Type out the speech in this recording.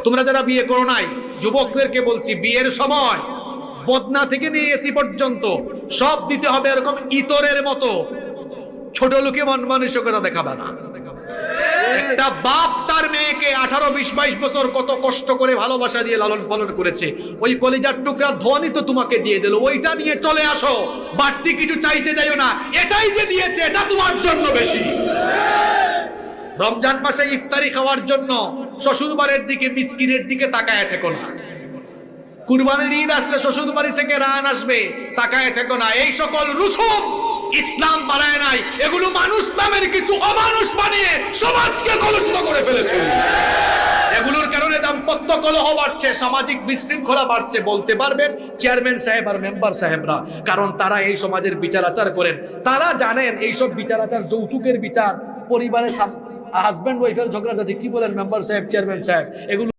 তোমরা যারা বিয়ে করো নাই, যুবকদেরকে বলছি, বিয়ের সময় বদনা থেকে নিয়ে এসি পর্যন্ত সব দিতে হবে। এরকম ইতরের মতো ছোট লোকে মন মানসিকতা দেখাবে না। একটা বাপ তার মেয়েকে 18, 20, 22 বছর কত কষ্ট করে ভালোবাসা দিয়ে লালন পালন করেছে, ওই কলিজার টুকরা ধনই তো তোমাকে দিয়ে দিল, ওইটা নিয়ে চলে আসো, বাড়তি কিছু চাইতে যাইও না, এটাই যে দিয়েছে এটা তোমার জন্য বেশি। রমজান মাসে ইফতারি খাওয়ার জন্য শ্বশুর বাড়ির দিকে, মিসকিনের দিকে তাকায় থেকো না। কুরবানির ঈদ আসলে শ্বশুর বাড়ি থেকে রান আসবে, তাকায় থেকো না। এই সকল রুসুম ইসলাম বানায় নাই, এগুলো মানুষ নামের কিছু অমানুষ বানিয়ে সমাজকে কলুষিত করে ফেলেছে। এগুলোর কারণে দাম্পত্য কলহ বাড়ছে, সামাজিক বিশৃঙ্খলা বাড়ছে। বলতে পারবেন চেয়ারম্যান সাহেব আর মেম্বার সাহেবরা, কারণ তারা এই সমাজের বিচার আচার করেন। তারা জানেন এইসব বিচার আচার, যৌতুকের বিচার, পরিবারের হাজব্যান্ড ওয়াইফের ঝগড়াঝাটি, কি বলেন মেম্বার সাহেব, চেয়ারম্যান সাহেব, এগুলো